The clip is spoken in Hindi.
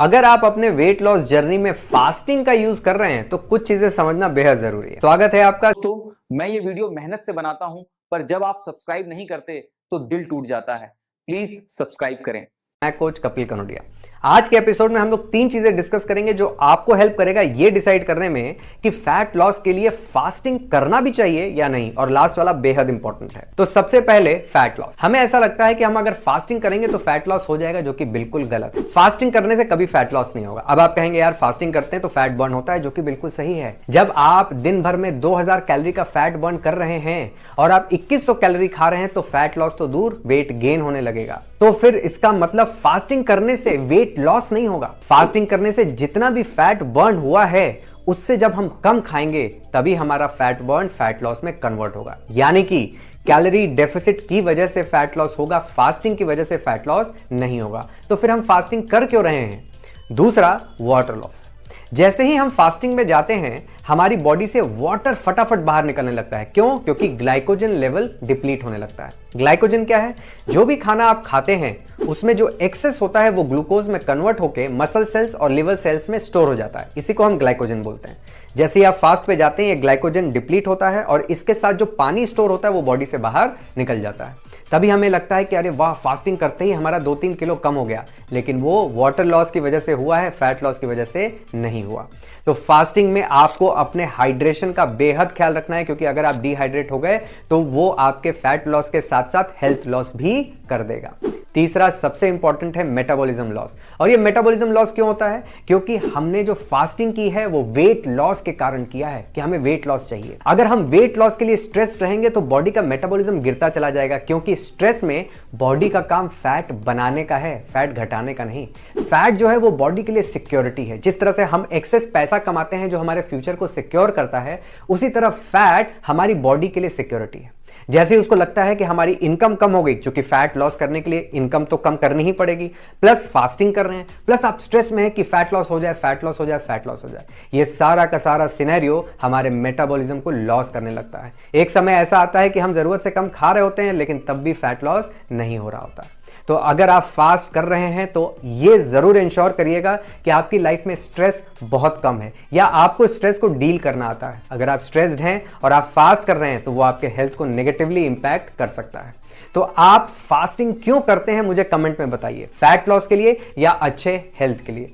अगर आप अपने वेट लॉस जर्नी में फास्टिंग का यूज कर रहे हैं तो कुछ चीजें समझना बेहद जरूरी है। स्वागत है आपका। दोस्तों, मैं ये वीडियो मेहनत से बनाता हूं, पर जब आप सब्सक्राइब नहीं करते तो दिल टूट जाता है। प्लीज सब्सक्राइब करें। मैं कोच कपिल कनोडिया। आज के एपिसोड में हम लोग 3 चीजें डिस्कस करेंगे जो आपको हेल्प करेगा ये डिसाइड करने में कि फैट लॉस के लिए फास्टिंग करना भी चाहिए या नहीं, और लास्ट वाला बेहद इंपॉर्टेंट है। तो सबसे पहले फैट लॉस। हमें ऐसा लगता है कि हम अगर फास्टिंग करेंगे तो फैट लॉस हो जाएगा, जो कि बिल्कुल गलत है। फास्टिंग करने से कभी फैट लॉस नहीं होगा। अब आप कहेंगे यार फास्टिंग करते हैं तो फैट बर्न होता है, जो कि बिल्कुल सही है। जब आप दिन भर में 2000 कैलोरी का फैट बर्न कर रहे हैं और आप 2100 कैलोरी खा रहे हैं तो फैट लॉस तो दूर, वेट गेन होने लगेगा। तो फिर इसका मतलब फास्टिंग करने से वेट लॉस नहीं होगा। फास्टिंग करने से जितना भी फैट बर्न हुआ है उससे जब हम कम खाएंगे तभी हमारा फैट बर्न फैट लॉस में कन्वर्ट होगा। यानी कि कैलोरी डेफिसिट की वजह से फैट लॉस होगा, फास्टिंग की वजह से फैट लॉस नहीं होगा। तो फिर हम फास्टिंग कर क्यों रहे हैं? दूसरा, वाटर लॉस। जैसे ही हम फास्टिंग में जाते हैं हमारी बॉडी से वाटर फटाफट बाहर निकलने लगता है। क्यों? क्योंकि ग्लाइकोजन लेवल डिप्लीट होने लगता है। ग्लाइकोजन क्या है? जो भी खाना आप खाते हैं उसमें जो एक्सेस होता है वो ग्लूकोज में कन्वर्ट होकर मसल सेल्स और लिवर सेल्स में स्टोर हो जाता है। इसी को हम ग्लाइकोजन बोलते हैं। जैसे ही आप फास्ट पे जाते हैं ये ग्लाइकोजन डिप्लीट होता है और इसके साथ जो पानी स्टोर होता है वो बॉडी से बाहर निकल जाता है। तभी हमें लगता है कि अरे वाह, फास्टिंग करते ही हमारा 2-3 किलो कम हो गया, लेकिन वो वाटर लॉस की वजह से हुआ है, फैट लॉस की वजह से नहीं हुआ। तो फास्टिंग में आपको अपने हाइड्रेशन का बेहद ख्याल रखना है, क्योंकि अगर आप डिहाइड्रेट हो गए तो वो आपके फैट लॉस के साथ साथ हेल्थ लॉस भी कर देगा। तीसरा सबसे इंपॉर्टेंट है मेटाबॉलिज्म लॉस। और ये मेटाबॉलिज्म लॉस क्यों होता है? क्योंकि हमने जो फास्टिंग की है वो वेट लॉस के कारण किया है कि हमें वेट लॉस चाहिए। अगर हम वेट लॉस के लिए स्ट्रेस्ड रहेंगे तो बॉडी का मेटाबॉलिज्म गिरता चला जाएगा, क्योंकि स्ट्रेस में बॉडी का काम फैट बनाने का है, फैट घटाने का नहीं। फैट जो है वो बॉडी के लिए सिक्योरिटी है। जिस तरह से हम एक्सेस पैसा कमाते हैं जो हमारे फ्यूचर को सिक्योर करता है, उसी तरह फैट हमारी बॉडी के लिए सिक्योरिटी है। जैसे ही उसको लगता है कि हमारी इनकम कम हो गई, क्योंकि फैट लॉस करने के लिए इनकम तो कम करनी ही पड़ेगी, प्लस फास्टिंग कर रहे हैं, प्लस आप स्ट्रेस में है कि फैट लॉस हो जाए, फैट लॉस हो जाए, फैट लॉस हो जाए, ये सारा का सारा सिनेरियो हमारे मेटाबॉलिज्म को लॉस करने लगता है। एक समय ऐसा आता है कि हम जरूरत से कम खा रहे होते हैं लेकिन तब भी फैट लॉस नहीं हो रहा होता। तो अगर आप फास्ट कर रहे हैं तो ये जरूर इंश्योर करिएगा कि आपकी लाइफ में स्ट्रेस बहुत कम है, या आपको स्ट्रेस को डील करना आता है। अगर आप स्ट्रेस्ड हैं और आप फास्ट कर रहे हैं तो वो आपके हेल्थ को नेगेटिवली इंपैक्ट कर सकता है। तो आप फास्टिंग क्यों करते हैं मुझे कमेंट में बताइए, फैट लॉस के लिए या अच्छे हेल्थ के लिए।